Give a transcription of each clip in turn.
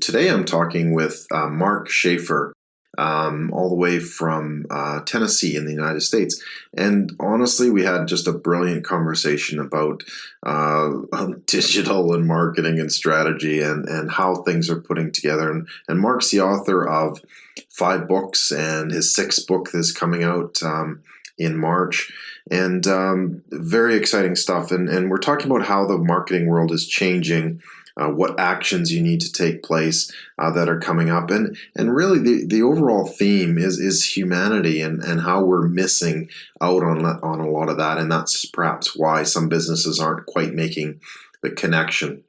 today I'm talking with Mark Schaefer, all the way from Tennessee in the United States. And honestly, we had just a brilliant conversation about digital and marketing and strategy and how things are putting together. And Mark's the author of 5 books, and his 6th book is coming out in March. And very exciting stuff. And we're talking about how the marketing world is changing, what actions you need to take place that are coming up. And really the overall theme is humanity and how we're missing out on a lot of that. And that's perhaps why some businesses aren't quite making the connection.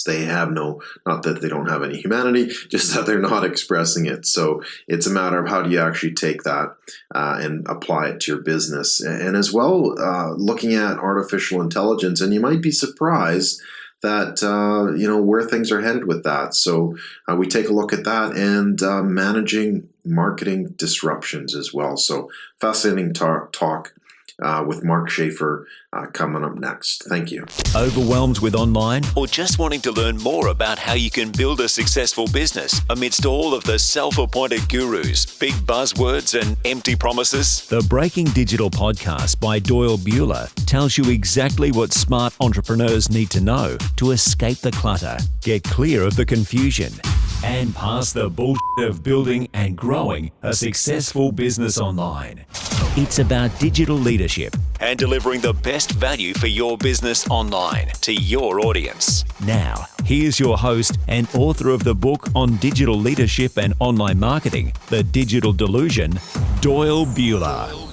They have not that they don't have any humanity, just that they're not expressing it. So it's a matter of how do you actually take that and apply it to your business. And as well, looking at artificial intelligence, and you might be surprised that, where things are headed with that. So we take a look at that and managing marketing disruptions as well. So fascinating talk with Mark Schaefer coming up next. Thank you. Overwhelmed with online or just wanting to learn more about how you can build a successful business amidst all of the self-appointed gurus, big buzzwords and empty promises? The Breaking Digital podcast by Doyle Buehler tells you exactly what smart entrepreneurs need to know to escape the clutter, get clear of the confusion, and pass the bullshit of building and growing a successful business online. It's about digital leadership and delivering the best value for your business online to your audience. Now, here's your host and author of the book on digital leadership and online marketing, The Digital Delusion, Doyle Buehler.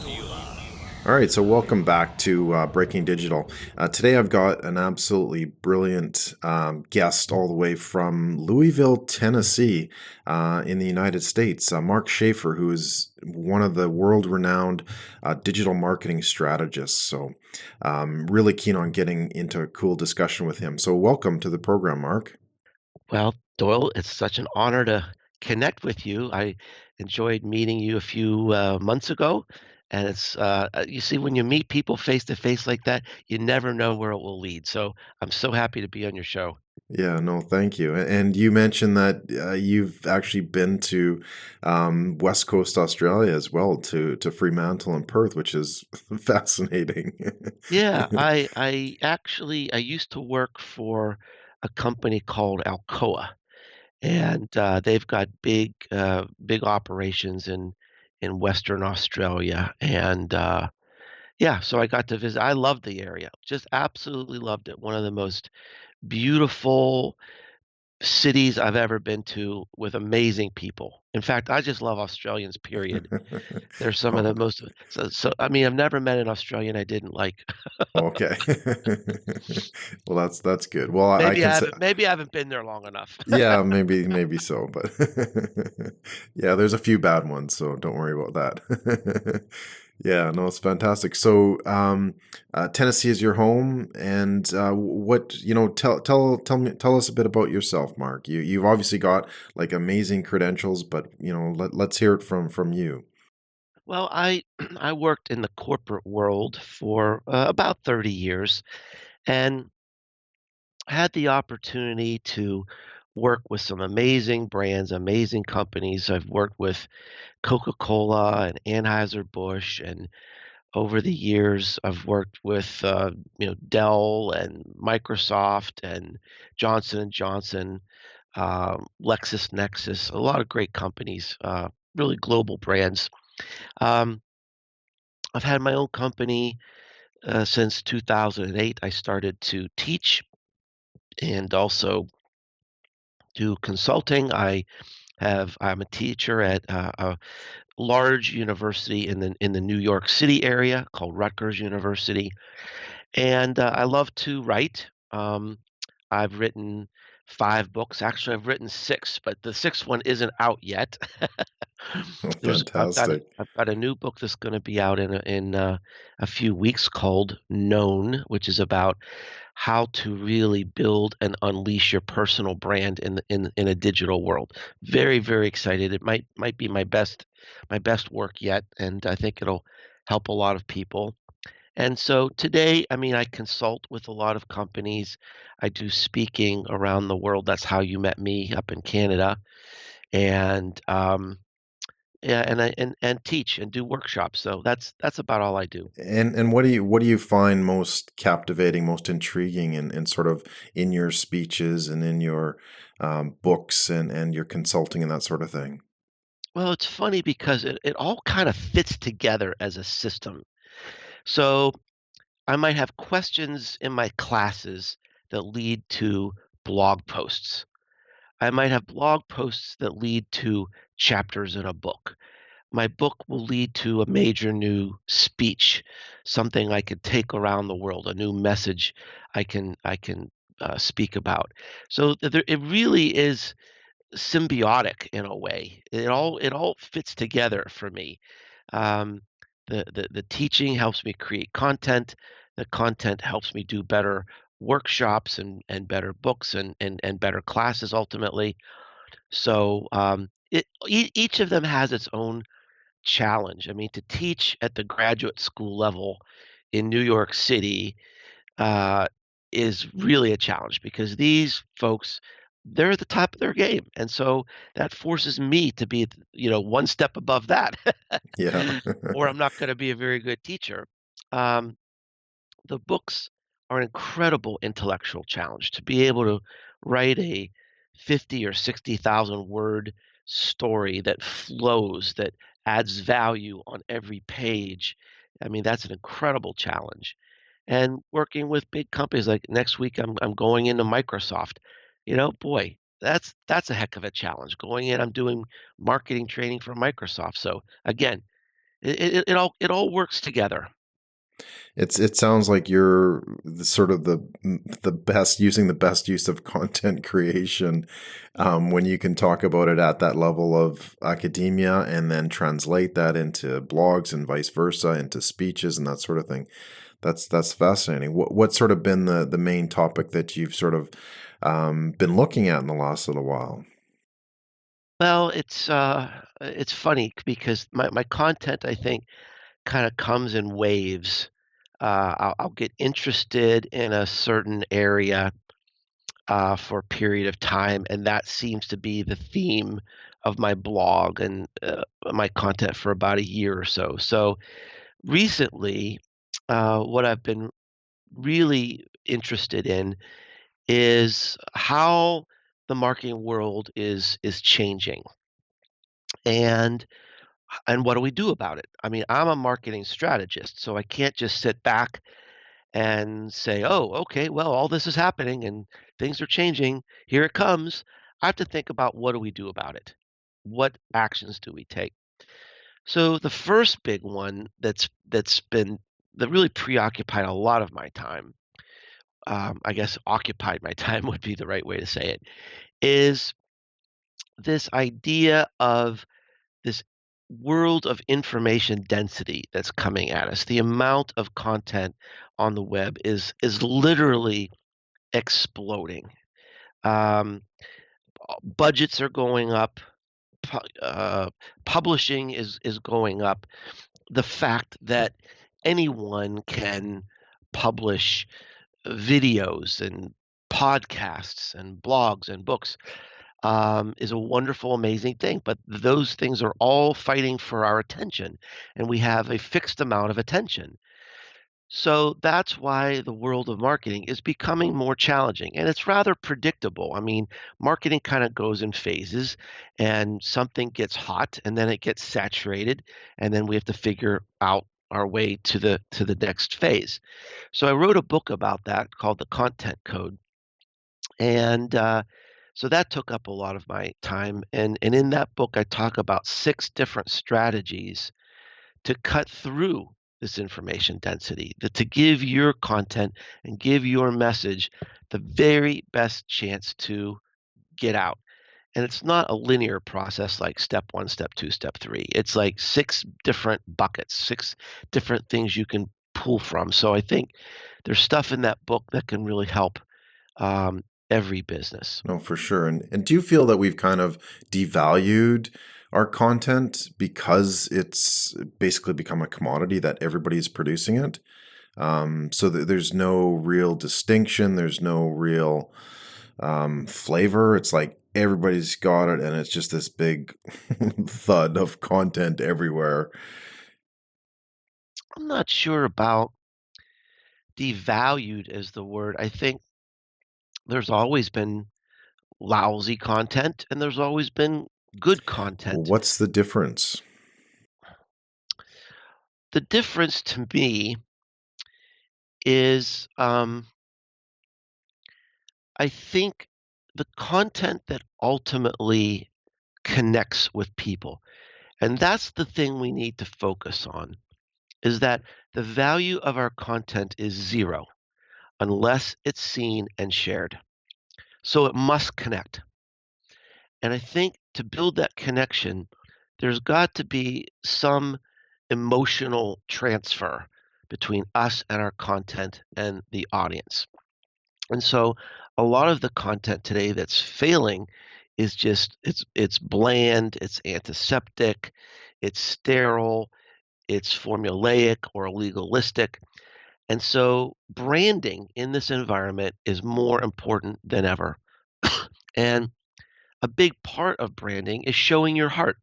All right, so welcome back to Breaking Digital. Today I've got an absolutely brilliant guest all the way from Louisville, Tennessee, in the United States, Mark Schaefer, who is one of the world-renowned digital marketing strategists. So really keen on getting into a cool discussion with him. So welcome to the program, Mark. Well, Doyle, it's such an honor to connect with you. I enjoyed meeting you a few months ago. And it's, you see, when you meet people face to face like that, you never know where it will lead. So I'm so happy to be on your show. Yeah, no, thank you. And you mentioned that you've actually been to West Coast Australia as well, to Fremantle and Perth, which is fascinating. Yeah, I used to work for a company called Alcoa, and they've got big operations in Western Australia. And yeah, so I got to visit. I loved the area, just absolutely loved it. One of the most beautiful cities I've ever been to, with amazing people. In fact, I just love Australians, period. They're some of the most, I mean, I've never met an Australian I didn't like. Okay. Well, that's good. Well, Maybe I haven't been there long enough. Yeah, maybe so, but yeah, there's a few bad ones, so don't worry about that. Yeah, no, it's fantastic. So, Tennessee is your home, and tell us a bit about yourself, Mark. You've obviously got like amazing credentials, but let's hear it from you. Well, I worked in the corporate world for about 30 years, and had the opportunity to work with some amazing brands, amazing companies. I've worked with Coca-Cola and Anheuser-Busch, and over the years, I've worked with Dell and Microsoft and Johnson and Johnson, LexisNexis, a lot of great companies, really global brands. Um, I've had my own company since 2008. I started to teach and also do consulting. I'm a teacher at a large university in the New York City area called Rutgers University, and I love to write. I've written 5 books. Actually, I've written 6, but the 6th one isn't out yet. Oh, I've fantastic. got a new book that's going to be out in a few weeks called Known, which is about how to really build and unleash your personal brand in a digital world. Very, very excited. It might be my best work yet, and I think it'll help a lot of people. And so today, I mean, I consult with a lot of companies. I do speaking around the world. That's how you met me up in Canada. And yeah, and I teach and do workshops. So that's about all I do. And what do you find most captivating, most intriguing, and sort of in your speeches and in your books and your consulting and that sort of thing? Well, it's funny because it all kind of fits together as a system. So I might have questions in my classes that lead to blog posts. I might have blog posts that lead to chapters in a book. My book will lead to a major new speech, something I could take around the world, a new message I can speak about. So it really is symbiotic in a way. It all fits together for me. Um, the teaching helps me create content. The content helps me do better workshops and better books and better classes ultimately. So each of them has its own challenge. I mean, to teach at the graduate school level in New York City uh, is really a challenge because these folks, they're at the top of their game, and so that forces me to be, one step above that, Yeah. or I'm not going to be a very good teacher. Um, the books are an incredible intellectual challenge to be able to write a 50 or 60,000 word story that flows, that adds value on every page. I mean, that's an incredible challenge. And working with big companies like next week I'm going into Microsoft. Boy, that's a heck of a challenge. Going in, I'm doing marketing training for Microsoft. So again, it all works together. It sounds like you're sort of the best using the best use of content creation when you can talk about it at that level of academia and then translate that into blogs and vice versa into speeches and that sort of thing. That's fascinating. What's sort of been the main topic that you've sort of been looking at in the last little while? Well, it's funny because my content, I think, kinda comes in waves. I'll get interested in a certain area, for a period of time, and that seems to be the theme of my blog and, my content for about a year or so. So, recently, what I've been really interested in is how the marketing world is changing, and what do we do about it? I mean, I'm a marketing strategist, so I can't just sit back and say, "Oh, okay, well, all this is happening and things are changing. Here it comes." I have to think about what do we do about it? What actions do we take? So the first big one that really preoccupied a lot of my time, I guess occupied my time would be the right way to say it, is this idea of this world of information density that's coming at us. The amount of content on the web is literally exploding. Um, Budgets are going up. Publishing is going up. The fact that anyone can publish videos and podcasts and blogs and books is a wonderful, amazing thing. But those things are all fighting for our attention, and we have a fixed amount of attention. So that's why the world of marketing is becoming more challenging, and it's rather predictable. I mean, marketing kind of goes in phases, and something gets hot, and then it gets saturated, and then we have to figure out our way to the next phase. So I wrote a book about that called The Content Code, and so that took up a lot of my time. And in that book, I talk about 6 different strategies to cut through this information density, to give your content and give your message the very best chance to get out. And it's not a linear process like step one, step two, step three. It's like 6 different buckets, 6 different things you can pull from. So I think there's stuff in that book that can really help um, every business. No, for sure. And do you feel that we've kind of devalued our content because it's basically become a commodity that everybody's producing it? So there's no real distinction. There's no real flavor. It's like everybody's got it, and it's just this big thud of content everywhere. I'm not sure about devalued as the word. I think there's always been lousy content and there's always been good Well, content. what's the difference? The difference to me is I think the content that ultimately connects with people. And that's the thing we need to focus on is that the value of our content is zero unless it's seen and shared. So it must connect. And I think to build that connection, there's got to be some emotional transfer between us and our content and the audience. And so a lot of the content today that's failing is just it's bland, it's antiseptic, it's sterile, it's formulaic or legalistic. And so branding in this environment is more important than ever. And a big part of branding is showing your heart.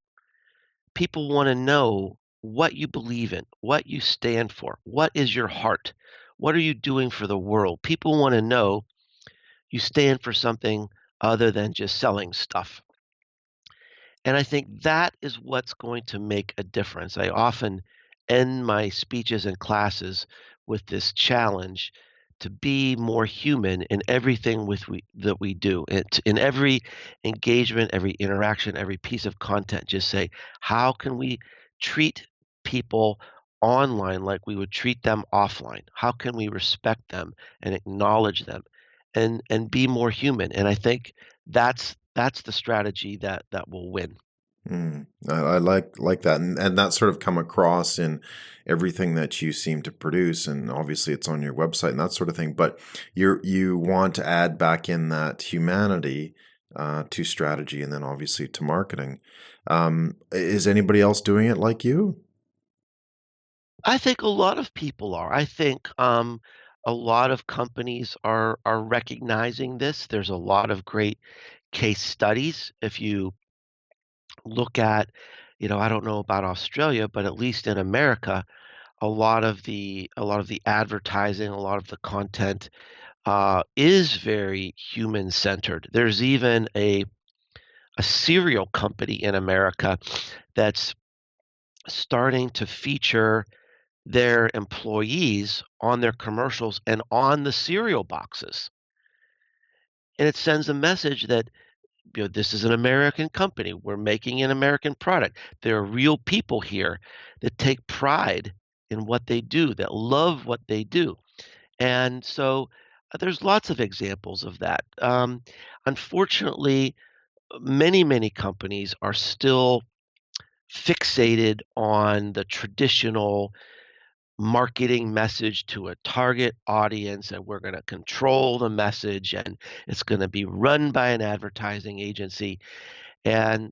People want to know what you believe in, what you stand for, what is your heart, what are you doing for the world. People want to know you stand for something other than just selling stuff. And I think that is what's going to make a difference. I often end my speeches and classes with this challenge to be more human in everything that we do. In every engagement, every interaction, every piece of content, just say, how can we treat people online like we would treat them offline? How can we respect them and acknowledge them and be more human? And I think that's the strategy that will win. I like that, and that sort of come across in everything that you seem to produce, and obviously it's on your website and that sort of thing. But you want to add back in that humanity to strategy, and then obviously to marketing. Is anybody else doing it like you? I think a lot of people are. I think a lot of companies are recognizing this. There's a lot of great case studies. If you look at, I don't know about Australia, but at least in America, a lot of the advertising, a lot of the content is very human centered. There's even a cereal company in America that's starting to feature their employees on their commercials and on the cereal boxes. And it sends a message that, this is an American company. We're making an American product. There are real people here that take pride in what they do, that love what they do. And so there's lots of examples of that. Unfortunately, many companies are still fixated on the traditional marketing message to a target audience, and we're going to control the message, and it's going to be run by an advertising agency. And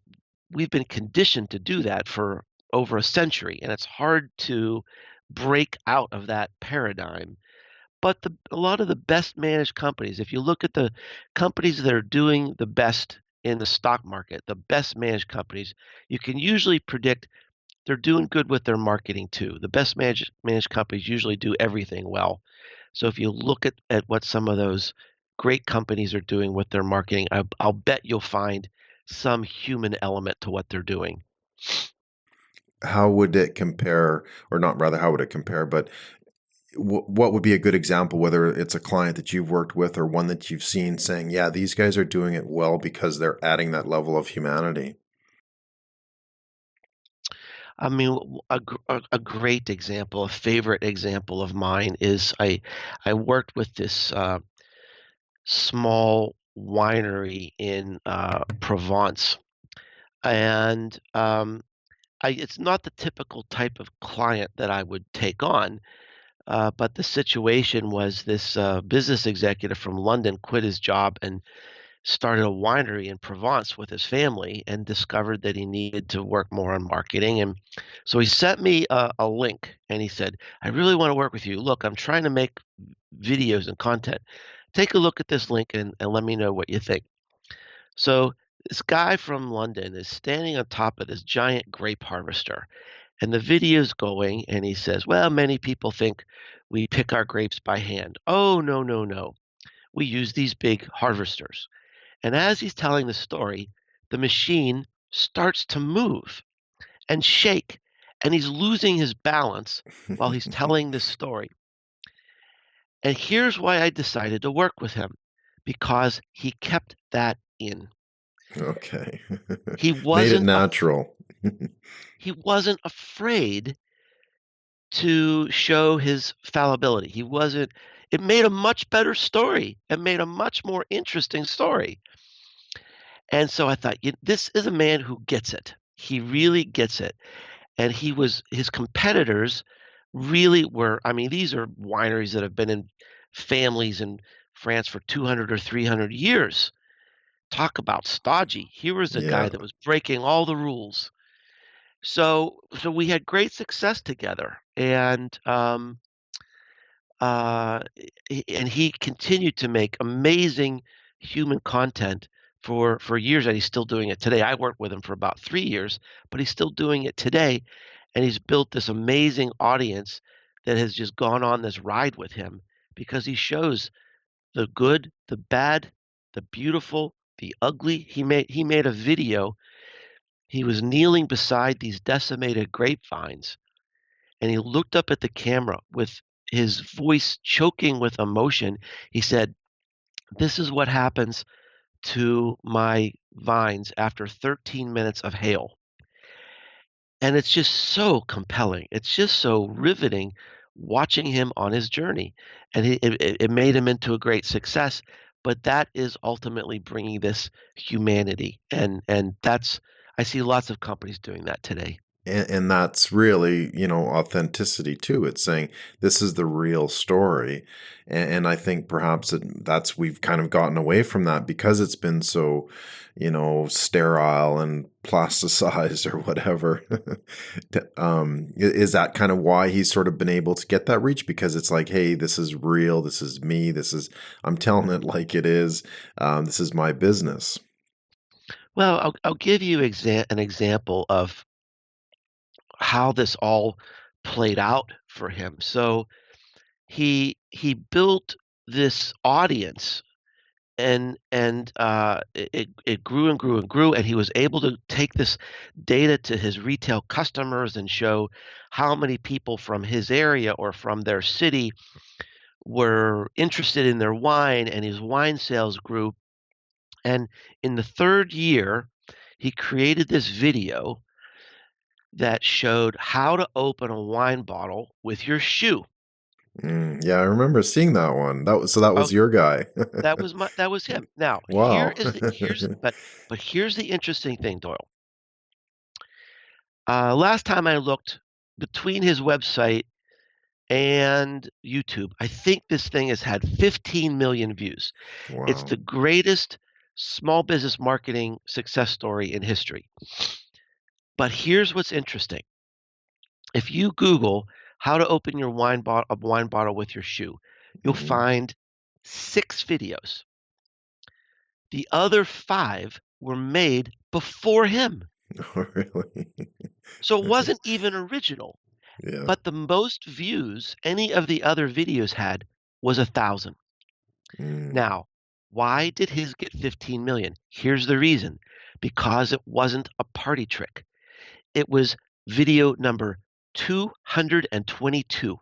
we've been conditioned to do that for over a century, and it's hard to break out of that paradigm. But a lot of the best managed companies, if you look at the companies that are doing the best in the stock market, the best managed companies, you can usually predict they're doing good with their marketing too. The best managed companies usually do everything well. So if you look at what some of those great companies are doing with their marketing, I'll bet you'll find some human element to what they're doing. How would it compare, or not rather, how would it compare, but what would be a good example, whether it's a client that you've worked with or one that you've seen saying, yeah, these guys are doing it well because they're adding that level of humanity? I mean, a great example, a favorite example of mine is I worked with this small winery in Provence, and it's not the typical type of client that I would take on. But the situation was this business executive from London quit his job and started a winery in Provence with his family and discovered that he needed to work more on marketing. And so he sent me a link and he said, I really want to work with you. Look, I'm trying to make videos and content. Take a look at this link and let me know what you think. So this guy from London is standing on top of this giant grape harvester, and the video's going, and he says, well, many people think we pick our grapes by hand. Oh, no, no, no. We use these big harvesters. And as he's telling the story, the machine starts to move and shake, and he's losing his balance while he's telling this story. And here's why I decided to work with him, because he kept that in. Okay. He Made it wasn't natural. he wasn't afraid to show his fallibility. He wasn't It made a much better story. It made a much more interesting story. And so I thought, this is a man who gets it. He really gets it. And his competitors really were, I mean, these are wineries that have been in families in France for 200 or 300 years. Talk about stodgy. Here was a guy Yeah. that was breaking all the rules. So we had great success together, uh, and he continued to make amazing human content for years, and he's still doing it today. I worked with him for about 3 years, but he's still doing it today, and he's built this amazing audience that has just gone on this ride with him because he shows the good, the bad, the beautiful, the ugly. He made a video. He was kneeling beside these decimated grapevines, and he looked up at the camera with his voice choking with emotion. He said, this is what happens to my vines after 13 minutes of hail. And it's just so compelling. It's just so riveting watching him on his journey. And it made him into a great success. But that is ultimately bringing this humanity. And I see lots of companies doing that today. And that's really, authenticity too. It's saying this is the real story. And I think perhaps that's we've kind of gotten away from that because it's been so, sterile and plasticized or whatever. Is that kind of why he's sort of been able to get that reach? Because it's like, hey, this is real. This is me. I'm telling it like it is. This is my business. Well, I'll give you an example of how this all played out for him. So he built this audience, and it grew and grew and grew, and he was able to take this data to his retail customers and show how many people from his area or from their city were interested in their wine, and his wine sales grew. And in the third year, he created this video that showed how to open a wine bottle with your shoe. Yeah, I remember seeing that one. That was your guy. That was him. Now, Wow. here's the interesting thing, Doyle. Last time I looked, between his website and YouTube, I think this thing has had 15 million views. It's Wow. the greatest small business marketing success story in history. But here's what's interesting. If you Google how to open a wine bottle with your shoe, you'll Mhm. find 6 videos. The other 5 were made before him. Oh, really? So it wasn't even original. Yeah. But the most views any of the other videos had was 1,000. Mm. Now, why did his get 15 million? Here's the reason. Because it wasn't a party trick. It was video number 222.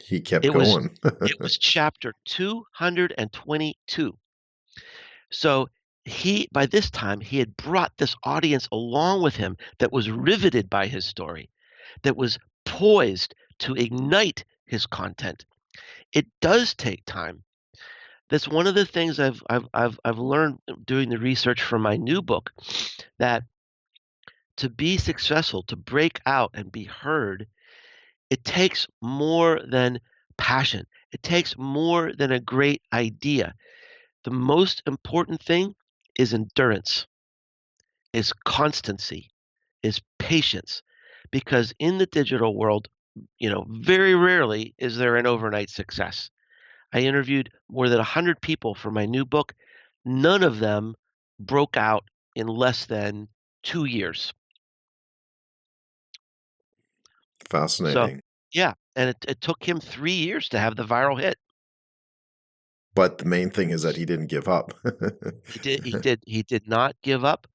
He kept It was going. it was chapter 222. So by this time he had brought this audience along with him that was riveted by his story, that was poised to ignite his content. It does take time. That's one of the things I've learned doing the research for my new book, that to be successful, to break out and be heard, it takes more than passion. It takes more than a great idea. The most important thing is endurance, is constancy, is patience. Because in the digital world, very rarely is there an overnight success. I interviewed more than 100 people for my new book. None of them broke out in less than 2 years. So, Fascinating. yeah, and it took him 3 years to have the viral hit. But the main thing is that he didn't give up. He did not give up.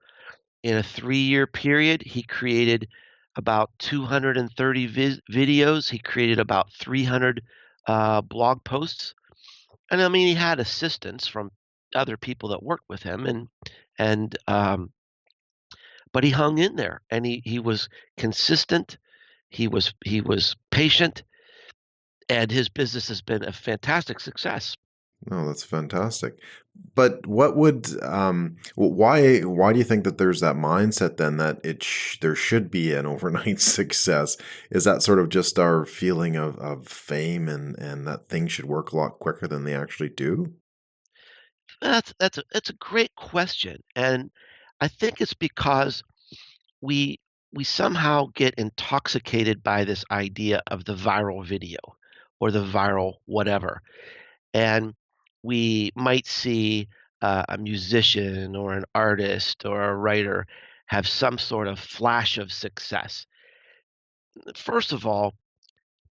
In a 3-year period, he created about 230 videos. He created about 300 blog posts. And I mean, he had assistance from other people that worked with him, and but he hung in there, and he was consistent. He was patient, and his business has been a fantastic success. No, that's fantastic. But why do you think that there's that mindset then that there should be an overnight success? Is that sort of just our feeling of fame and that things should work a lot quicker than they actually do? That's a great question, and I think it's because we we somehow get intoxicated by this idea of the viral video or the viral whatever. And we might see a musician or an artist or a writer have some sort of flash of success. First of all,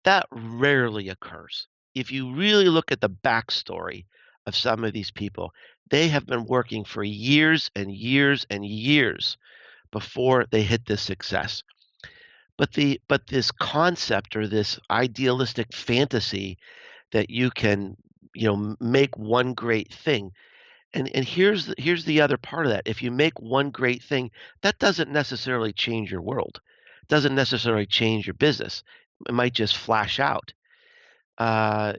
that rarely occurs. If you really look at the backstory of some of these people, they have been working for years and years and years before they hit this success. But this concept or this idealistic fantasy that you can, make one great thing. And here's the other part of that. If you make one great thing, that doesn't necessarily change your world. Doesn't necessarily change your business. It might just flash out. Uh,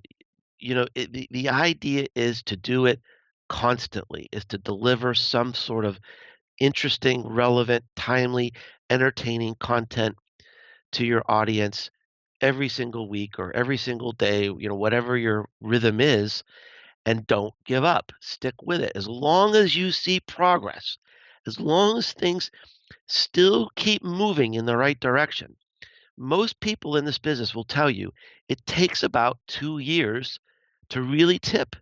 the idea is to do it constantly, is to deliver some sort of interesting, relevant, timely, entertaining content to your audience every single week or every single day, whatever your rhythm is, and don't give up. Stick with it. As long as you see progress, as long as things still keep moving in the right direction. Most people in this business will tell you it takes about 2 years to really tip.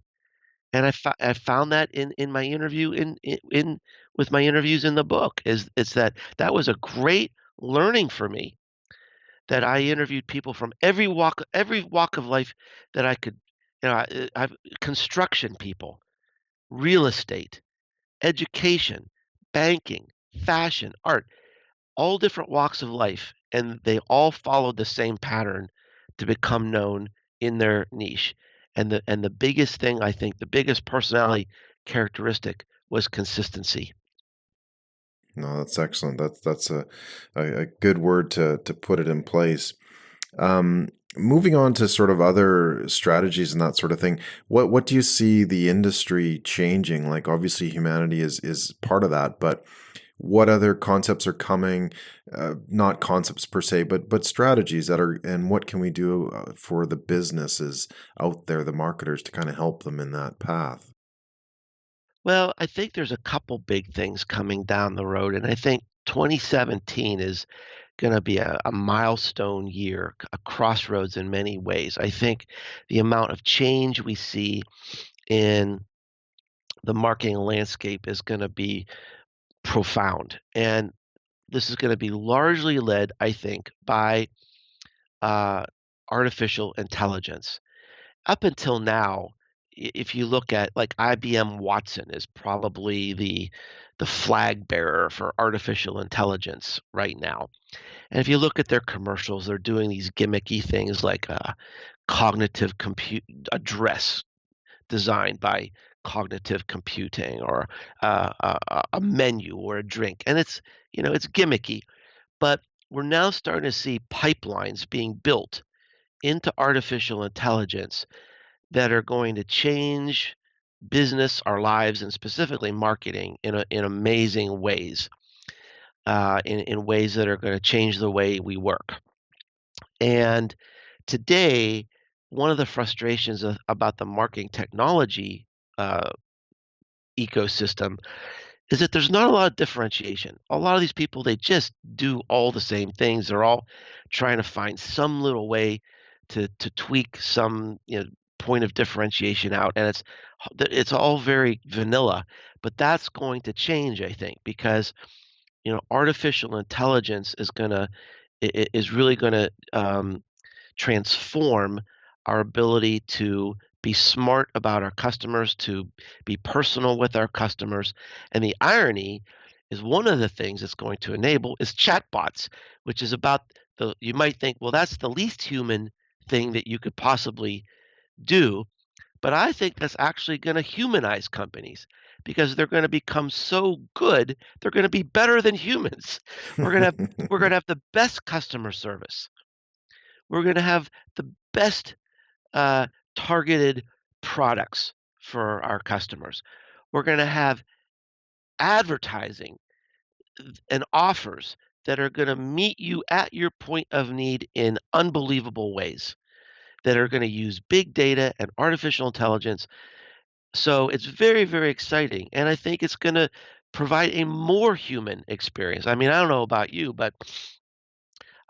And I found that in my interview in with my interviews in the book is that was a great learning for me, that I interviewed people from every walk of life that I could, I've construction people, real estate, education, banking, fashion, art, all different walks of life, and they all followed the same pattern to become known in their niche. And the biggest thing, I think, the biggest personality characteristic was consistency. No, that's excellent. That's a good word to put it in place. Um, Moving on to sort of other strategies and that sort of thing, what do you see the industry changing? Like obviously humanity is part of that, but what other concepts are coming? Not concepts per se, but strategies that are, and what can we do for the businesses out there, the marketers, to kind of help them in that path? Well, I think there's a couple big things coming down the road, and I think 2017 is going to be a milestone year, a crossroads in many ways. I think the amount of change we see in the marketing landscape is going to be profound. And this is going to be largely led, I think, by uh, artificial intelligence. Up until now, if you look at like IBM Watson is probably the flag bearer for artificial intelligence right now. And if you look at their commercials, they're doing these gimmicky things like a cognitive compute address designed by cognitive computing, or a menu or a drink, and it's gimmicky. But we're now starting to see pipelines being built into artificial intelligence that are going to change business, our lives, and specifically marketing in amazing ways, in ways that are going to change the way we work. And today, one of the frustrations about the marketing technology uh, ecosystem is that there's not a lot of differentiation. A lot of these people, they just do all the same things. They're all trying to find some little way to tweak some, point of differentiation out, and it's all very vanilla. But that's going to change, I think, because artificial intelligence is really gonna transform our ability to be smart about our customers, to be personal with our customers. And the irony is one of the things it's going to enable is chatbots, which is about you might think, well, that's the least human thing that you could possibly do. But I think that's actually going to humanize companies because they're going to become so good, they're going to be better than humans. We're going to have we're going to have the best customer service. We're going to have the best uh, targeted products for our customers. We're going to have advertising and offers that are going to meet you at your point of need in unbelievable ways that are going to use big data and artificial intelligence. So it's very, very exciting. And I think it's going to provide a more human experience. I mean, I don't know about you, but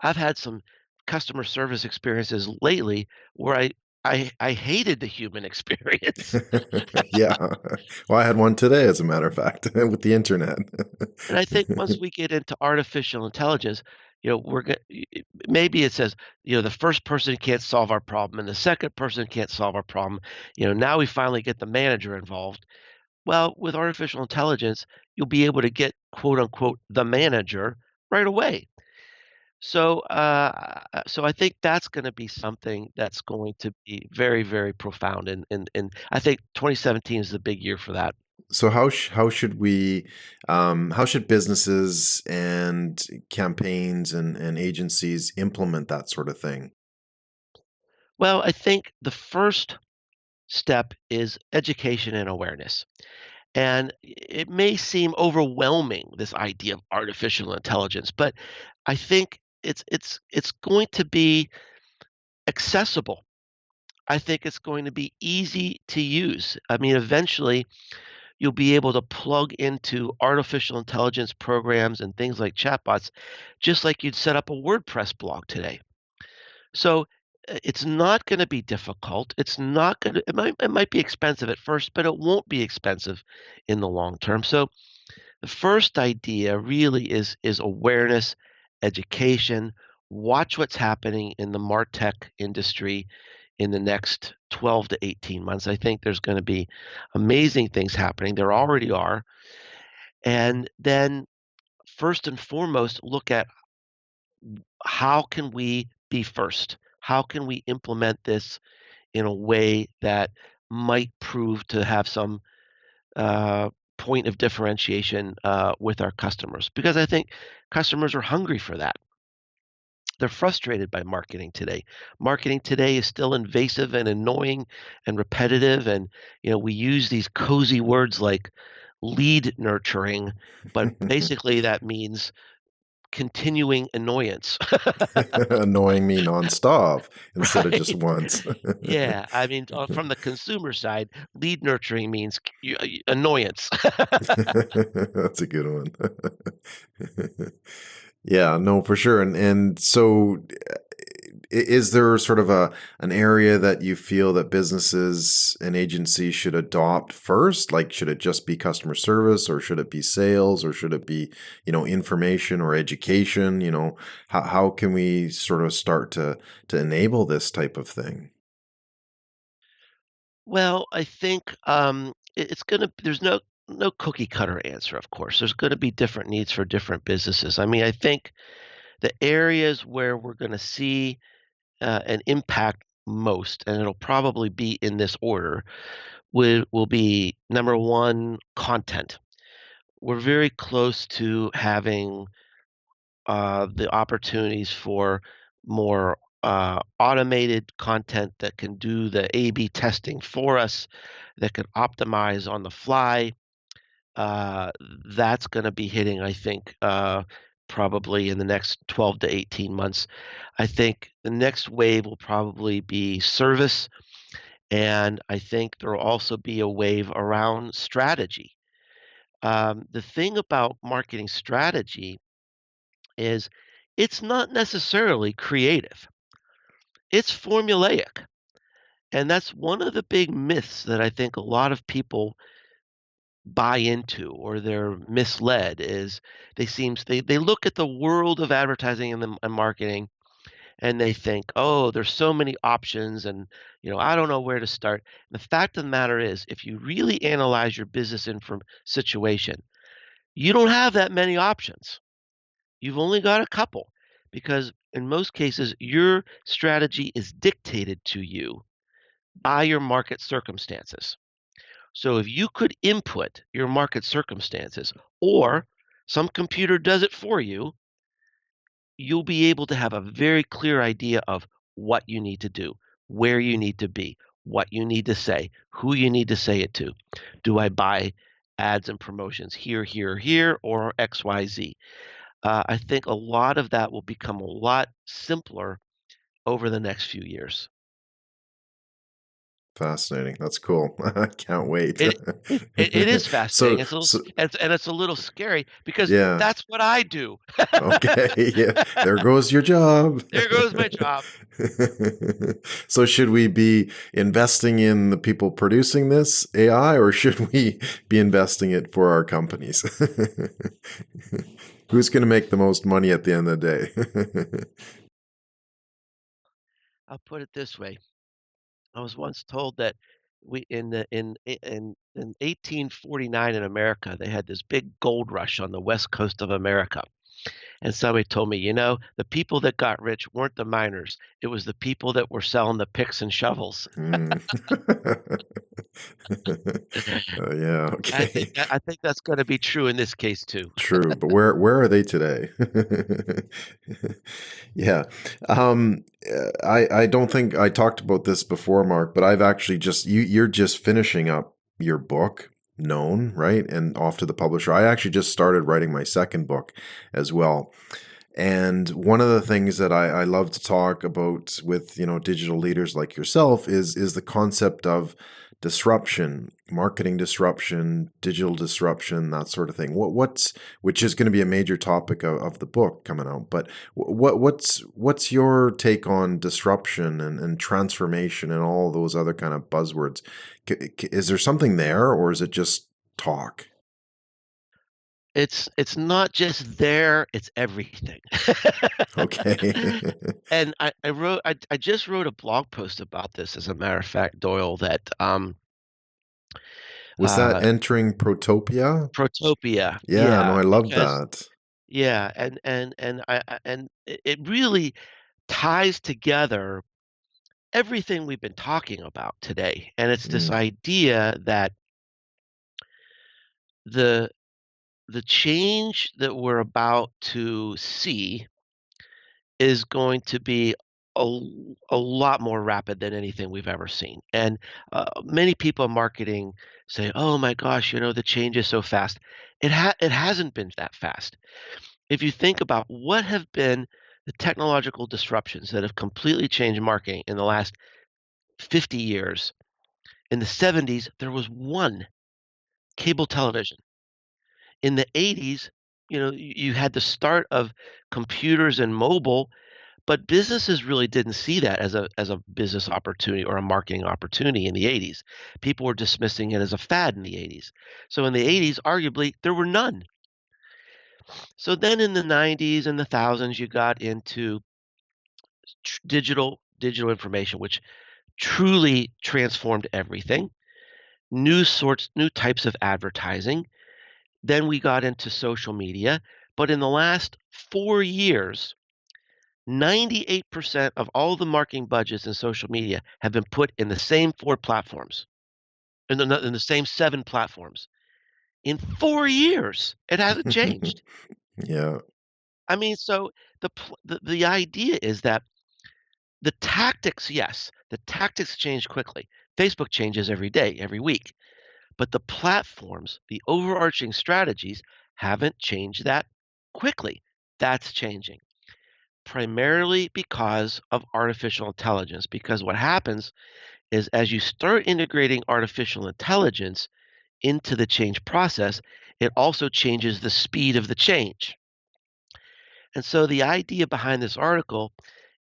I've had some customer service experiences lately where I hated the human experience. Yeah. Well, I had one today, as a matter of fact, with the internet. And I think once we get into artificial intelligence, we're going maybe it says, the first person can't solve our problem and the second person can't solve our problem. Now we finally get the manager involved. Well, with artificial intelligence, you'll be able to get quote unquote the manager right away. So I think that's going to be something that's going to be very, very profound, and I think 2017 is the big year for that. So how should we how should businesses and campaigns and agencies implement that sort of thing? Well, I think the first step is education and awareness. And it may seem overwhelming, this idea of artificial intelligence, but I think it's going to be accessible. I think it's going to be easy to use. I mean, eventually you'll be able to plug into artificial intelligence programs and things like chatbots, just like you'd set up a WordPress blog today. So it's not going to be difficult. It's not going to. It might be expensive at first, but it won't be expensive in the long term. So the first idea really is awareness, education. Watch what's happening in the MarTech industry in the next 12 to 18 months. I think there's going to be amazing things happening. There already are. And then first and foremost, look at how can we be first? How can we implement this in a way that might prove to have some point of differentiation with our customers? Because I think customers are hungry for that. They're frustrated by marketing today. Marketing today is still invasive and annoying and repetitive. And, we use these cozy words like lead nurturing, but basically that means continuing annoyance. Annoying me nonstop instead of just Right? once. Yeah. I mean, from the consumer side, lead nurturing means annoyance. That's a good one. Yeah, no, for sure. And so is there sort of an area that you feel that businesses and agencies should adopt first? Like, should it just be customer service, or should it be sales, or should it be, information or education? How can we sort of start to enable this type of thing? Well, I think it's going to, there's no cookie cutter answer, of course. There's going to be different needs for different businesses. I mean, I think the areas where we're going to see an impact most, and it'll probably be in this order, will be number one, content. We're very close to having the opportunities for more automated content that can do the A/B testing for us, that can optimize on the fly. Uh, that's going to be hitting, I think, probably in the next 12 to 18 months. I think the next wave will probably be service. And I think there will also be a wave around strategy. The thing about marketing strategy is it's not necessarily creative. It's formulaic. And that's one of the big myths that I think a lot of people buy into or they're misled is they look at the world of advertising and marketing and they think, "Oh, there's so many options and, I don't know where to start." The fact of the matter is, if you really analyze your business inform situation, you don't have that many options. You've only got a couple because in most cases, your strategy is dictated to you by your market circumstances. So if you could input your market circumstances or some computer does it for you, you'll be able to have a very clear idea of what you need to do, where you need to be, what you need to say, who you need to say it to. Do I buy ads and promotions here, here, here, or XYZ? I think a lot of that will become a lot simpler over the next few years. Fascinating. That's cool. I can't wait. It is fascinating. So, It's a little so and it's a little scary because yeah. that's what I do. Okay. Yeah. There goes your job. There goes my job. So should we be investing in the people producing this AI or should we be investing it for our companies? Who's going to make the most money at the end of the day? I'll put it this way. I was once told that we in 1849 in America, they had this big gold rush on the west coast of America. And somebody told me, the people that got rich weren't the miners. It was the people that were selling the picks and shovels. Mm. Yeah, okay. I think that's going to be true in this case too. True, but where are they today? Yeah. I don't think I talked about this before, Mark, but I've actually you're just finishing up your book, Known, right? And off to the publisher. I actually just started writing my second book as well. And one of the things that I love to talk about with, digital leaders like yourself is the concept of disruption, marketing disruption, digital disruption, that sort of thing. Which is going to be a major topic of the book coming out. But what's your take on disruption and transformation and all those other kind of buzzwords? Is there something there, or is it just talk? It's not just there, it's everything. Okay. And I just wrote a blog post about this, as a matter of fact, Doyle, that Was that uh entering Protopia? Protopia. Yeah, no, Yeah, I love because that. yeah, and it really ties together everything we've been talking about today. And it's this Mm, idea that the the change that we're about to see is going to be a lot more rapid than anything we've ever seen. And many people in marketing say, "Oh my gosh, the change is so fast." It hasn't been that fast. If you think about what have been the technological disruptions that have completely changed marketing in the last 50 years, in the 70s there was one, cable television. In the 80s, you had the start of computers and mobile. But businesses really didn't see that as a business opportunity or a marketing opportunity in the 80s. People were dismissing it as a fad in the 80s. So in the 80s, arguably, there were none. So then in the 90s and the thousands, you got into digital information, which truly transformed everything. New types of advertising. Then we got into social media. But in the last 4 years, 98% of all the marketing budgets in social media have been put in the same 4 platforms, in the same 7 platforms. In 4 years, it hasn't changed. yeah. I mean, so the idea is that the tactics, yes, the tactics change quickly. Facebook changes every day, every week, but the platforms, the overarching strategies haven't changed that quickly. That's changing. Primarily because of artificial intelligence. Because what happens is as you start integrating artificial intelligence into the change process, it also changes the speed of the change. And so the idea behind this article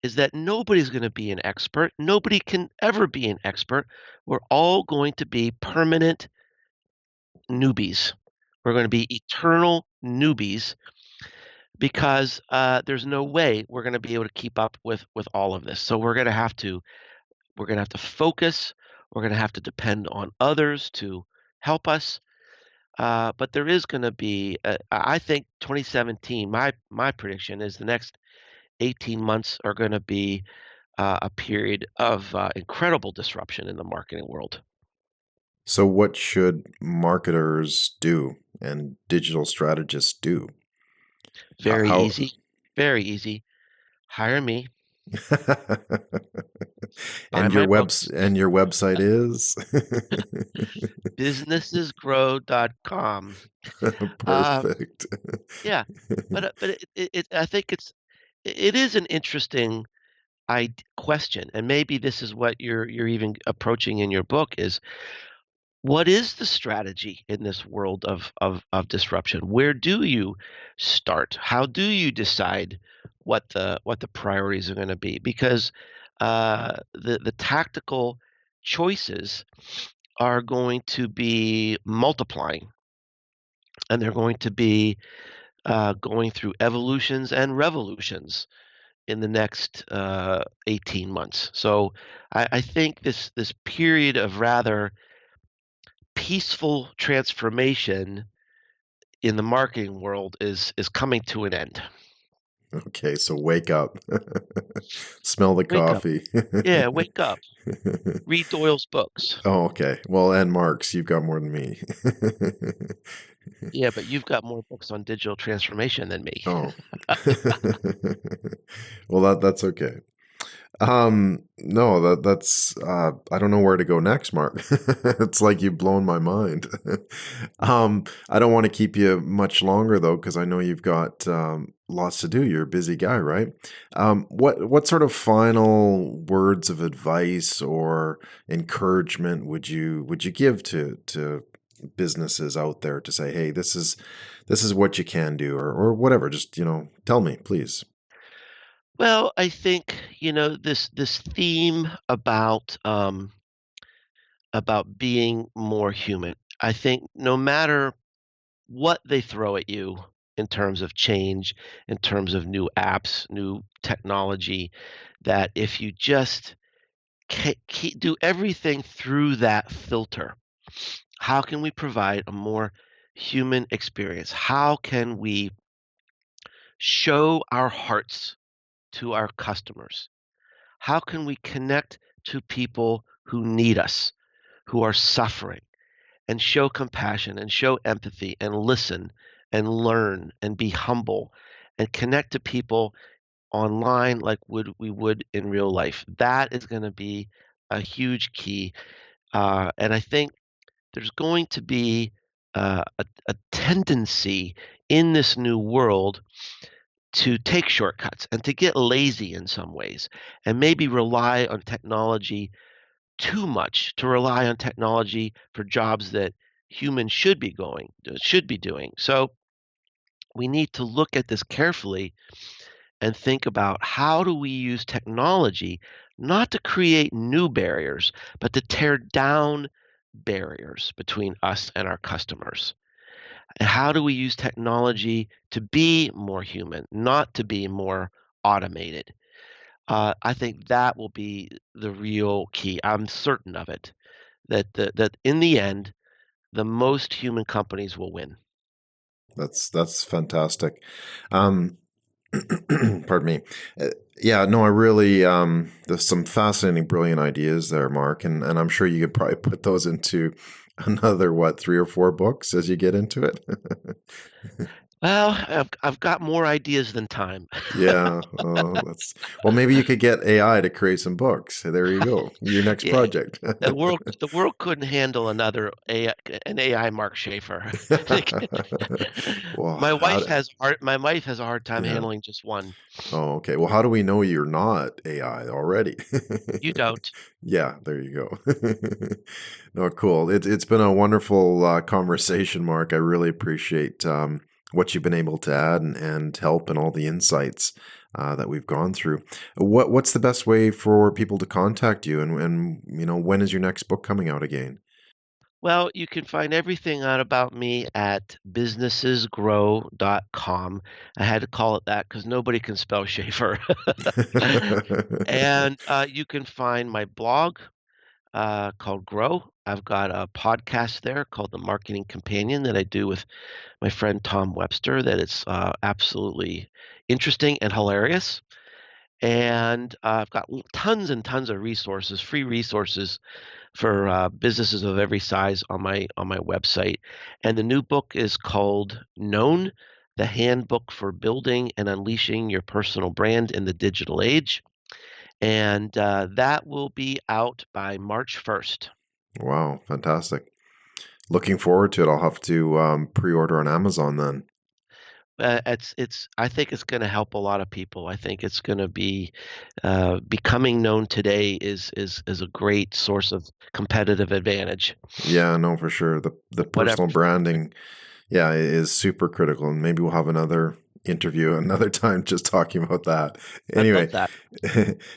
is that nobody's going to be an expert. Nobody can ever be an expert. We're all going to be permanent newbies. We're going to be eternal newbies because there's no way we're going to be able to keep up with all of this. So we're going to have to focus. We're going to have to depend on others to help us. But there is going to be, I think, 2017. My prediction is the next 18 months are going to be a period of incredible disruption in the marketing world. So what should marketers do and digital strategists do? Very How easy, very easy. Hire me, buy and my books. your website is Businessesgrow.com. Um, perfect. yeah, but I think it is an interesting question, and maybe this is what you're even approaching in your book is what is the strategy in this world of disruption? Where do you start? How do you decide what the priorities are going to be? Because the tactical choices are going to be multiplying, and they're going to be going through evolutions and revolutions in the next 18 months. So I think this period of rather peaceful transformation in the marketing world is coming to an end. Okay, so wake up. Smell the Wake up. coffee. Yeah, wake up. Read Doyle's books. Oh, okay. Well, and Mark's, you've got more than me. Yeah, but you've got more books on digital transformation than me. Oh. Well, that's okay. No, that's I don't know where to go next, Mark. It's like you've blown my mind. I don't want to keep you much longer though, because I know you've got lots to do. You're a busy guy, right? What sort of final words of advice or encouragement would you give to businesses out there to say, hey, this is what you can do, or whatever. Just tell me, please. Well, I think, this theme about being more human. I think no matter what they throw at you in terms of change, in terms of new apps, new technology, that if you just do everything through that filter, how can we provide a more human experience? How can we show our hearts to our customers? How can we connect to people who need us, who are suffering, and show compassion and show empathy and listen and learn and be humble and connect to people online like we would in real life? That is going to be a huge key. And I think there's going to be a tendency in this new world to take shortcuts and to get lazy in some ways and maybe rely on technology too much, to rely on technology for jobs that humans should be doing. So we need to look at this carefully and think about how do we use technology not to create new barriers, but to tear down barriers between us and our customers. And how do we use technology to be more human, not to be more automated? I think that will be the real key. I'm certain of it. That in the end, the most human companies will win. That's fantastic. Um, pardon me. Yeah, no, I really there's some fascinating, brilliant ideas there, Mark, and I'm sure you could probably put those into another 3 or 4 books as you get into it. Well, I've got more ideas than time. Yeah, well, maybe you could get AI to create some books. There you go. Your next Yeah, project. the world couldn't handle another an AI Mark Schaefer. Well, My wife has a hard time yeah. handling just one. Oh, okay. Well, how do we know you're not AI already? You don't. Yeah, there you go. No, cool. It's been a wonderful conversation, Mark. I really appreciate what you've been able to add and help and all the insights that we've gone through. What's the best way for people to contact you, and when is your next book coming out again? Well, you can find everything out about me at businessesgrow.com. I had to call it that because nobody can spell Schaefer. And you can find my blog called Grow. I've got a podcast there called The Marketing Companion that I do with my friend Tom Webster, that it's absolutely interesting and hilarious. And I've got tons and tons of resources, free resources for businesses of every size on my website. And the new book is called Known: The Handbook for Building and Unleashing Your Personal Brand in the Digital Age. And that will be out by March 1st. Wow, fantastic. Looking forward to it. I'll have to pre-order on Amazon then. It's. I think it's going to help a lot of people. I think it's going to be becoming known today is a great source of competitive advantage. Yeah, no, for sure. The Whatever. personal branding, yeah, is super critical, and maybe we'll have another interview another time just talking about that. I'd love Anyway, that.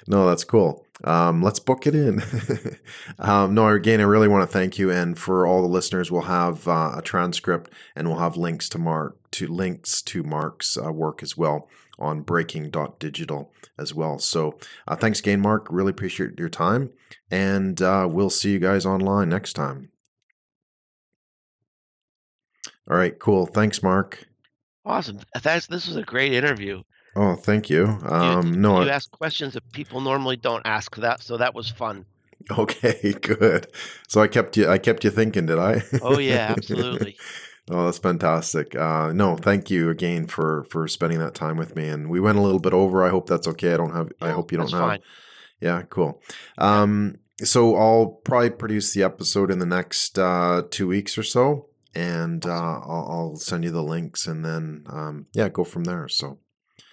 no, that's cool. Let's book it in. No, again, I really want to thank you, and for all the listeners, we'll have a transcript, and we'll have links to Mark's work as well on breaking.digital as well. So, thanks again, Mark. Really appreciate your time, and we'll see you guys online next time. All right, cool. Thanks, Mark. Awesome. This was a great interview. Oh, thank you. You No, you asked questions that people normally don't ask, so that was fun. okay, good. So I kept you thinking, did I? Oh yeah, absolutely. Oh, that's fantastic. No, thank you again for spending that time with me. And we went a little bit over. I hope that's okay. I No, hope you don't that's have. fine. Yeah, cool. Yeah. So I'll probably produce the episode in the next 2 weeks or so, and Awesome. I'll send you the links, and then yeah, go from there. So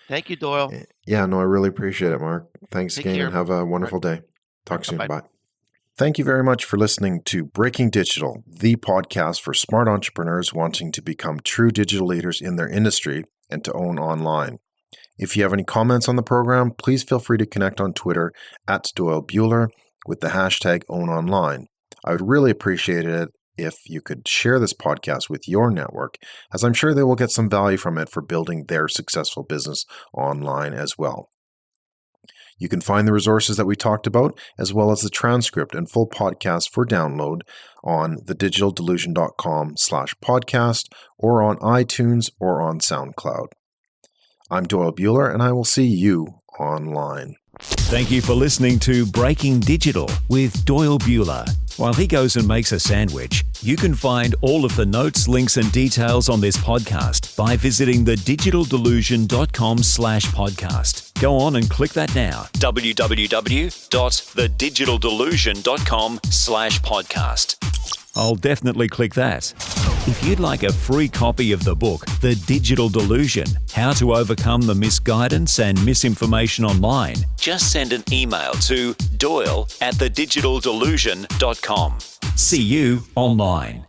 Thank you, Doyle. yeah, no, I really appreciate it, Mark. Thanks Take again, care. and have a All right. wonderful day. All Talk right. soon. Bye-bye. Bye. Thank you very much for listening to Breaking Digital, the podcast for smart entrepreneurs wanting to become true digital leaders in their industry and to own online. If you have any comments on the program, please feel free to connect on Twitter at Doyle Buehler with the hashtag #OwnOnline. I would really appreciate it if you could share this podcast with your network, as I'm sure they will get some value from it for building their successful business online as well. You can find the resources that we talked about, as well as the transcript and full podcast for download on thedigitaldelusion.com/podcast or on iTunes or on SoundCloud. I'm Doyle Buehler, and I will see you online. Thank you for listening to Breaking Digital with Doyle Buehler. While he goes and makes a sandwich, you can find all of the notes, links, and details on this podcast by visiting thedigitaldelusion.com/podcast. Go on and click that now. www.thedigitaldelusion.com/podcast. I'll definitely click that. If you'd like a free copy of the book, The Digital Delusion: How to Overcome the Misguidance and Misinformation Online, just send an email to doyle@thedigitaldelusion.com. See you online.